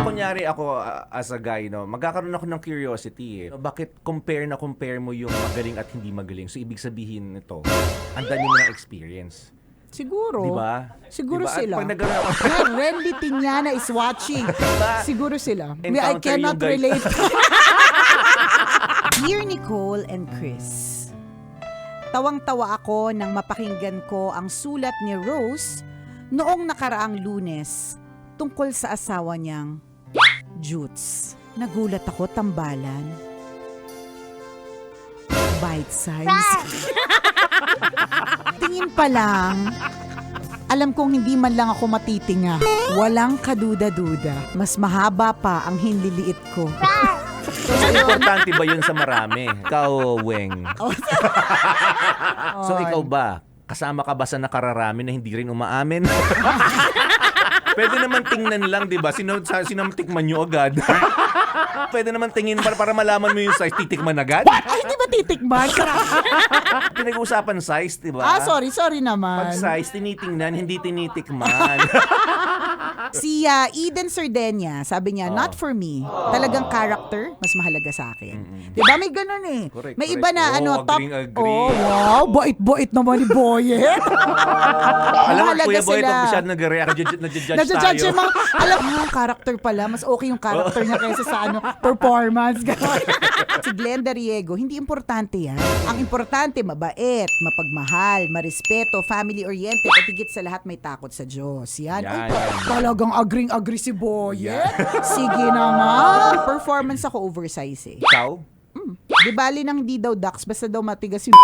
Kunyari ako as a guy, no, magkakaroon ako ng curiosity eh. Bakit compare mo yung magaling at hindi magaling? So ibig sabihin nito, ang dami mo ng experience. Siguro. Diba? Siguro Diba? sila. At pag nagkaroon ako, Renly Tignana is watching. Siguro sila. I Encounter cannot yung guy. relate. Dear Nicole and Chris, tawang-tawa ako nang mapakinggan ko ang sulat ni Rose noong nakaraang Lunes tungkol sa asawa niyang Jutes. Nagulat ako, tambalan. Bite size. Tingin pa lang, alam kong hindi man lang ako matitinga. Walang kaduda-duda. Mas mahaba pa ang hinliliit ko. so importante ba yun sa marami? Ikaw, Weng. So ikaw ba? Kasama ka ba sa nakararami na hindi rin umaamin? Pwede naman tingnan lang, di ba? Sinamtikman nyo agad. Pwede naman tingin para malaman mo yung size. Titikman agad? Ay, hindi ba titikman? Pinag-uusapan size, di ba? Sorry naman. Pag size, tinitingnan, hindi tinitikman. Si Eden Sardenia, sabi niya, not for me. Talagang character, mas mahalaga sa akin. Di ba? May ganun eh. Correct, May correct. iba na top. Agree. Oh, wow. Bait-bait naman ni Boyet. Alam mo, Mahalaga Kuya Boy, sila. ito masyadong nag-react. Nadjudge Nadjudge tayo. yung mga, alam mo, character pala. Mas okay yung character niya kaysa sa performance. Si Glenda Riego, hindi importante yan. Ang importante, mabait, mapagmahal, marespeto, family-oriented, at higit sa lahat may takot sa Diyos. Yan. Ay, talagang agring-agree si Boyet. Sige na nga. Performance ako oversize eh. Ikaw? Di bali nang hindi daw ducks, basta daw matigas yung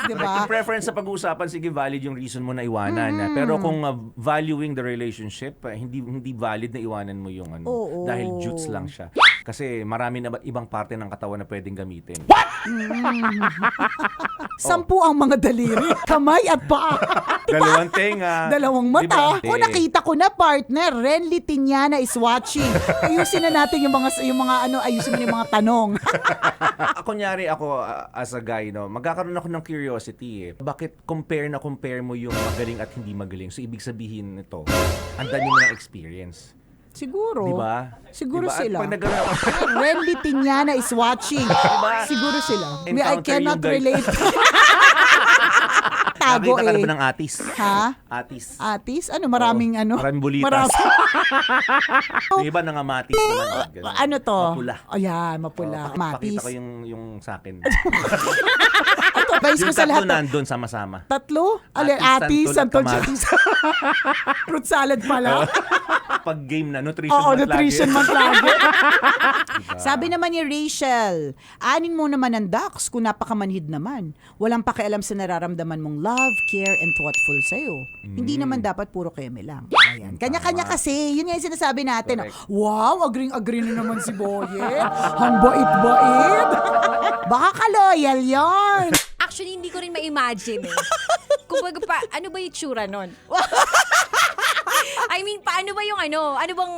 diba? Kung preference sa pag-uusapan, sige, valid yung reason mo na iwanan. Pero kung valuing the relationship, hindi valid na iwanan mo yung dahil jutes lang siya. Kasi marami na ibang parte ng katawan na pwedeng gamitin. Sampu ang mga daliri, kamay at paa. Dalawang tenga. Dalawang mata. Diba? O nakita ko na, partner, Renly Tignana is watching. Ayusin na natin yung mga ayusin mo yung mga tanong. Kunyari ako as a guy, no, magkakaroon ako ng curiosity eh. Bakit compare mo yung magaling at hindi magaling? So ibig sabihin nito, ang dami mo ng experience. Siguro. Diba? Siguro diba? sila. At pag nagkaroon ako, Renly Tignana is watching. Siguro sila. I Encounter cannot yung guy. relate. Tago nakita ka na ba eh. ng atis? Ha? Atis. Atis? Maraming Maraming bulitas. Yung iba nangamatis naman. Ganun. Ano to? Mapula. Ayan, mapula. Matis. Pakita ko yung sa akin. Ito, base ko Yung sa tatlo lahat. nandun sama-sama. Tatlo? Atis, Atis, Santol, Kamatis. Fruit salad pala. Pag game na, nutrition Oo, month nutrition lagi. month lagi. Diba? Sabi naman ni Rachel, anin mo naman ang ducks kung napakamanhid naman. Walang pakialam sa nararamdaman mong love, care, and thoughtful sa'yo. Hindi naman dapat puro keme lang. Ayan. Kanya-kanya kasi. Yun nga yung sinasabi natin. Correct. Wow, agring-agree na naman si Boyet. Ang bait-bait. Baka ka-loyal yarn. Actually, hindi ko rin ma-imagine eh. Kumbaga pa, ano ba yung tsura nun? I mean, paano ba yung ano? Ano bang,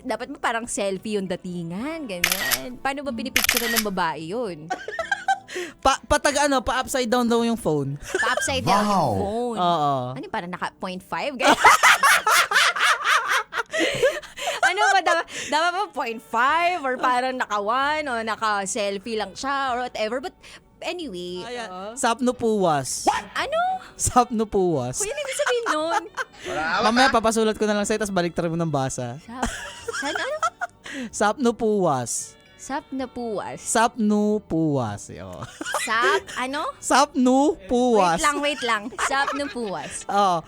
dapat ba parang selfie yung datingan? Ganyan. Paano ba pinipicturean ng babae yun? Pa-upside down daw yung phone. Pa-upside down yung phone. Oo. Ano yung parang naka 0.5? Ganyan. Ano ba, dapat ba 0.5? Or parang naka 1? O naka-selfie lang siya? Or whatever. But anyway. Sapno puwas. Ano? Sapno puwas. Kuya, hindi sabihin nun. Mamaya papasulat ko na lang sa'yo, tapos baliktarin mo ng basa. Saan ano? Sapno puwas. Sap na puwas. Sapno puwas. Yo. Sap, ano? Sapno puwas. Wait lang. Sap na puwas. Oo.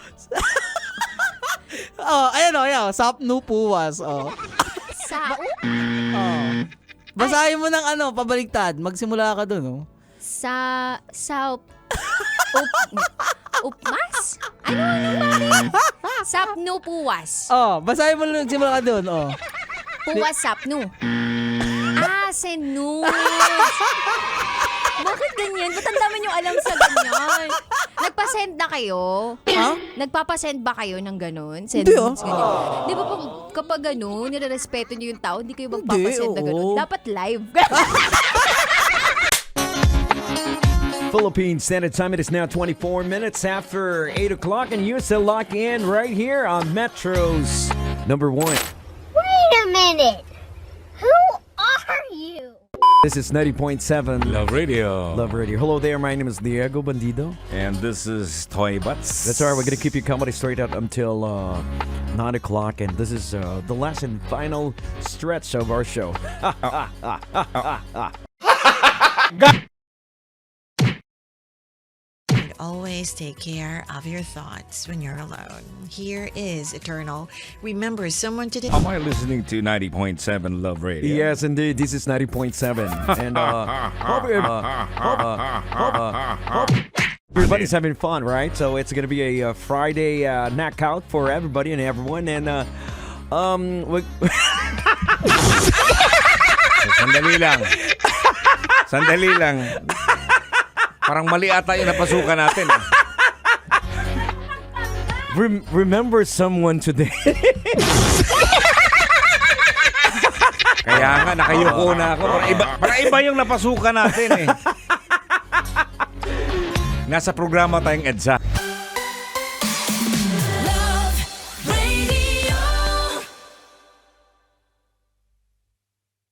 Ayan. Sapno puwas. Oh. Sa, Basahin mo ng pabaliktad. Magsimula ka dun, oh. Upmas? Ano mali? Sapno puwas. Oh, basahin mo lang magsimula ka dun, oh. Puwas sapno. Senus. Bakit ganyan? Ba't ang dami nyo alam sa ganyan? Nagpa-send na kayo? Ha? Nagpapasend ba kayo ng ganun? Send Hindi, notes, ganyan. Di ba kapag ganun, nirerespeto nyo yung tao, hindi kayo magpapasend na ganun. oo. Dapat live. Philippine Standard Time. It is now 24 minutes after 8 o'clock, and you're still locked in right here on Metro's number 1. Wait a minute. Who are you? This is 90.7 Love Radio. Love Radio. Hello there, my name is Diego Bandido. And this is Toy Butts. That's right, we're gonna keep you company straight out until 9 o'clock, and this is the last and final stretch of our show. And always take care of your thoughts when you're alone. Here is Eternal. Remember someone today. Am I listening to 90.7 Love Radio? Yes, indeed, this is 90.7, and hope everybody's having fun, right? So it's gonna be a Friday knockout for everybody and everyone, and Sandali lang. Sandali lang. Parang mali ata yung napasukan natin. remember someone today. Kaya nga, nakayuko na ako. Para iba yung napasukan natin eh. Nasa programa tayong EDSA.